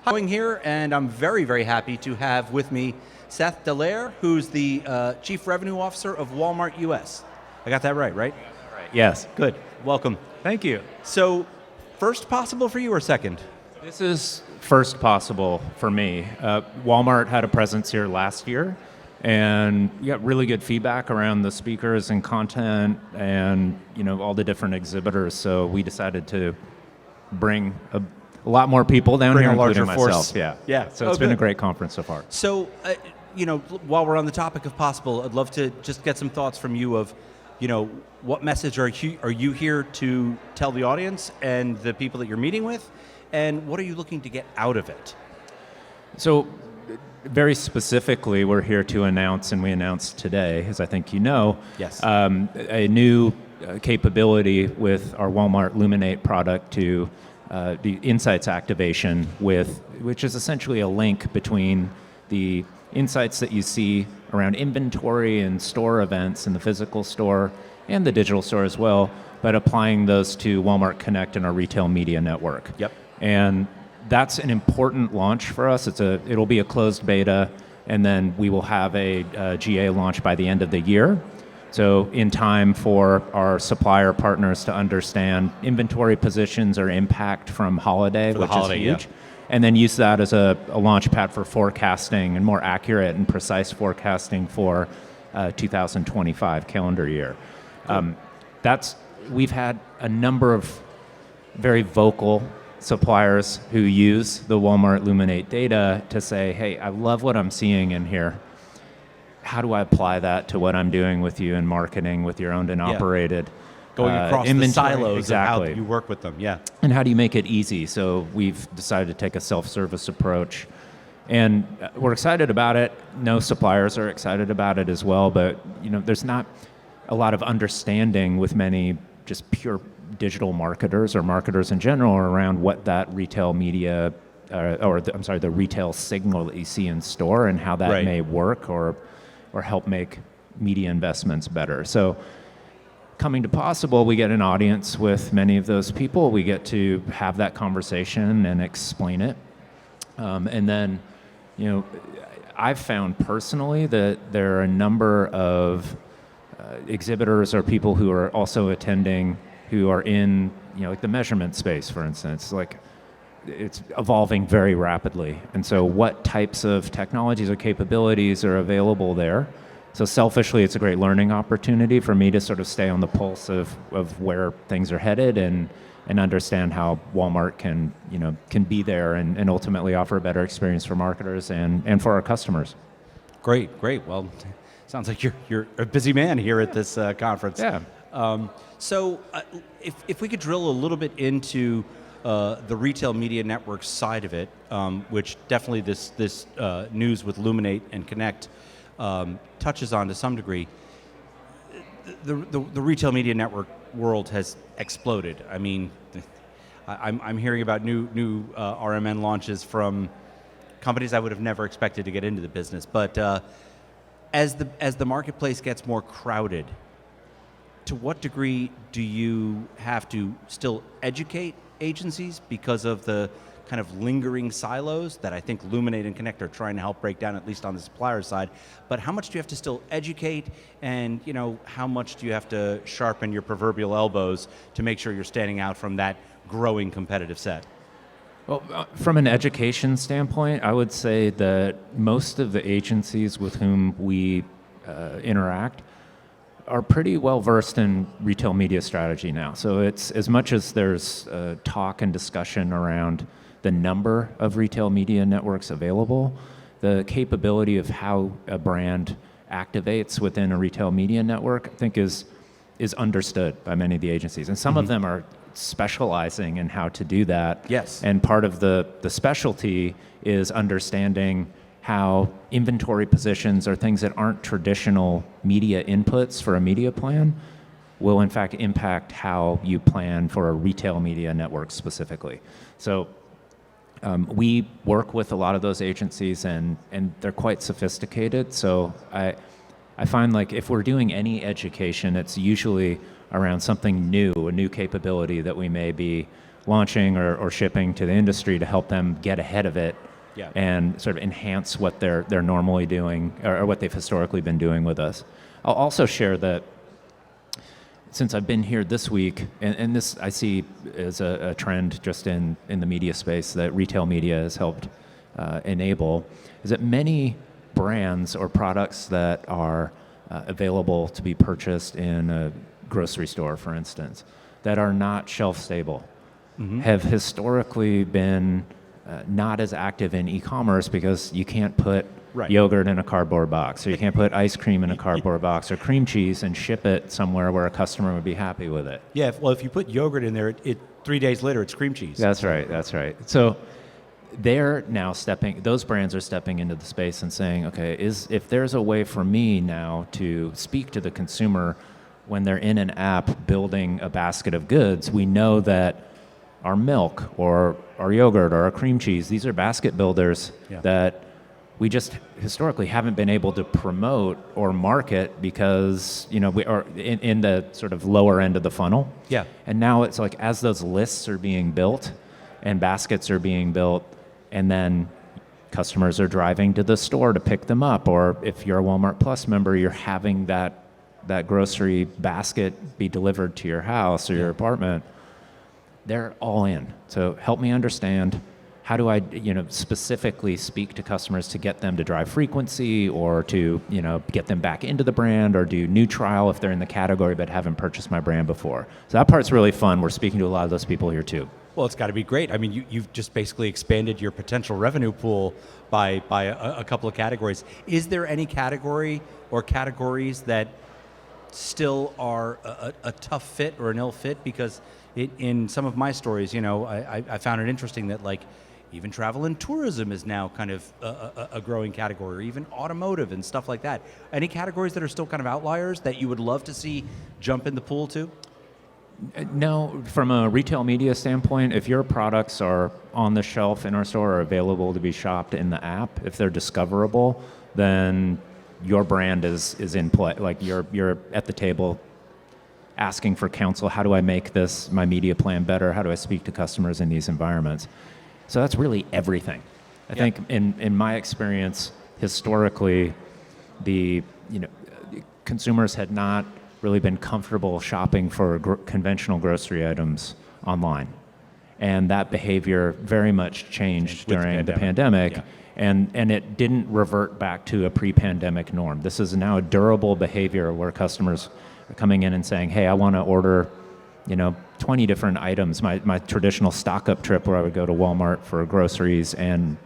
Going here, and I'm very, very happy to have with me Seth Dallaire, who's the Chief Revenue Officer of Walmart US. I got that right? Right. Yes. Good. Welcome. Thank you. So, first possible for you or second? This is first possible for me. Walmart had a presence here last year, and we got really good feedback around the speakers and content and all the different exhibitors. So we decided to bring a lot more people down Bring here, a larger including force. myself. Yeah. So it's been a great conference so far. So, while we're on the topic of possible, I'd love to just get some thoughts from you of, what message are you here to tell the audience and the people that you're meeting with, and what are you looking to get out of it? So, very specifically, we're here to announce, and we announced today, as I think you know, Yes. A new capability with our Walmart Luminate product to the insights activation which is essentially a link between the insights that you see around inventory and store events in the physical store and the digital store as well, but applying those to Walmart Connect and our retail media network. Yep. And that's an important launch for us. It'll be a closed beta, and then we will have a GA launch by the end of the year. So in time for our supplier partners to understand inventory positions or impact from holiday, which is huge, and then use that as a launch pad for forecasting and more accurate and precise forecasting for 2025 calendar year. We've had a number of very vocal suppliers who use the Walmart Luminate data to say, hey, I love what I'm seeing in here. How do I apply that to what I'm doing with you in marketing with your owned and operated? Going across the silos exactly. of how you work with them, yeah. And how do you make it easy? So we've decided to take a self-service approach. And we're excited about it. No suppliers are excited about it as well, but there's not a lot of understanding with many just pure digital marketers or marketers in general around what that retail media, the retail signal that you see in store and how that may work or help make media investments better. So coming to Possible, we get an audience with many of those people. We get to have that conversation and explain it. And then, I've found personally that there are a number of exhibitors or people who are also attending who are in, like the measurement space, for instance. Like, it's evolving very rapidly. And so what types of technologies or capabilities are available there? So selfishly, it's a great learning opportunity for me to sort of stay on the pulse of where things are headed and understand how Walmart can be there and ultimately offer a better experience for marketers and for our customers. Great. Well, sounds like you're a busy man here at this conference. Yeah. So if we could drill a little bit into the retail media network side of it, which definitely this news with Luminate and Connect touches on to some degree, the retail media network world has exploded. I mean, I'm hearing about new RMN launches from companies I would have never expected to get into the business. But as the marketplace gets more crowded, to what degree do you have to still educate agencies because of the kind of lingering silos that I think Luminate and Connect are trying to help break down, at least on the supplier side? But how much do you have to still educate, and how much do you have to sharpen your proverbial elbows to make sure you're standing out from that growing competitive set? Well, from an education standpoint, I would say that most of the agencies with whom we interact are pretty well versed in retail media strategy now. So it's as much as there's talk and discussion around the number of retail media networks available, the capability of how a brand activates within a retail media network, I think is understood by many of the agencies. And some of them are specializing in how to do that. Yes. And part of the specialty is understanding how inventory positions or things that aren't traditional media inputs for a media plan will in fact impact how you plan for a retail media network specifically. So we work with a lot of those agencies and they're quite sophisticated. So I find like if we're doing any education, it's usually around something new, a new capability that we may be launching or shipping to the industry to help them get ahead of it Yeah. and sort of enhance what they're normally doing or what they've historically been doing with us. I'll also share that since I've been here this week, and this I see as a trend just in the media space that retail media has helped enable, is that many brands or products that are available to be purchased in a grocery store, for instance, that are not shelf stable, have historically been not as active in e-commerce because you can't put Right. yogurt in a cardboard box, or you can't put ice cream in a cardboard box, or cream cheese and ship it somewhere where a customer would be happy with it. Yeah, well, if you put yogurt in there, it 3 days later, it's cream cheese. That's right, that's right. So they're now those brands are stepping into the space and saying, okay, if there's a way for me now to speak to the consumer when they're in an app building a basket of goods, we know that our milk or our yogurt or our cream cheese, these are basket builders that we just historically haven't been able to promote or market because, we are in the sort of lower end of the funnel. Yeah. And now it's like as those lists are being built and baskets are being built, and then customers are driving to the store to pick them up, or if you're a Walmart Plus member, you're having that grocery basket be delivered to your house or your apartment, they're all in. So help me understand, how do I, specifically speak to customers to get them to drive frequency or to, get them back into the brand or do new trial if they're in the category but haven't purchased my brand before. So that part's really fun. We're speaking to a lot of those people here too. Well, it's got to be great. I mean, you've just basically expanded your potential revenue pool by a couple of categories. Is there any category or categories that still are a tough fit or an ill fit? Because in some of my stories, I found it interesting that even travel and tourism is now kind of a growing category, or even automotive and stuff like that. Any categories that are still kind of outliers that you would love to see jump in the pool too? No, from a retail media standpoint, if your products are on the shelf in our store or available to be shopped in the app, if they're discoverable, then your brand is in play. Like you're at the table asking for counsel. How do I make my media plan better? How do I speak to customers in these environments? So that's really everything. I think in my experience, historically, consumers had not really been comfortable shopping for conventional grocery items online. And that behavior very much changed during the pandemic. Yeah. And it didn't revert back to a pre-pandemic norm. This is now a durable behavior where customers are coming in and saying, hey, I want to order 20 different items. My traditional stock-up trip where I would go to Walmart for groceries and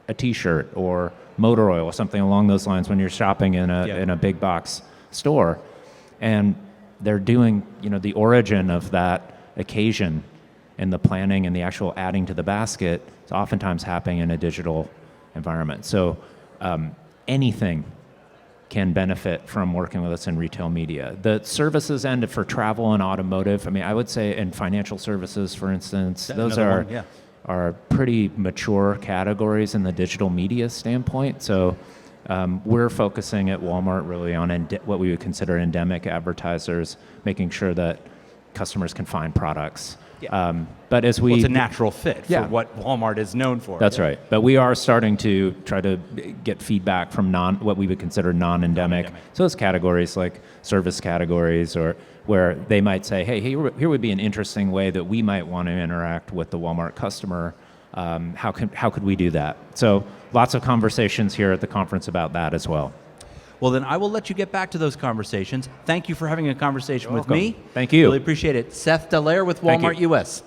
a T-shirt or motor oil or something along those lines when you're shopping in a big box store. And they're doing, the origin of that occasion and the planning and the actual adding to the basket is oftentimes happening in a digital environment. So anything can benefit from working with us in retail media. The services end for travel and automotive, I would say, and financial services, for instance, those are pretty mature categories in the digital media standpoint. So we're focusing at Walmart really on what we would consider endemic advertisers, making sure that customers can find products. But as it's a natural fit for what Walmart is known for. That's right. But we are starting to try to get feedback from what we would consider non-endemic. So those categories like service categories, or where they might say, hey, here would be an interesting way that we might want to interact with the Walmart customer. How could we do that? So lots of conversations here at the conference about that as well. Well, then I will let you get back to those conversations. Thank you for having a conversation with me. Thank you. Really appreciate it. Seth Dallaire with Walmart US.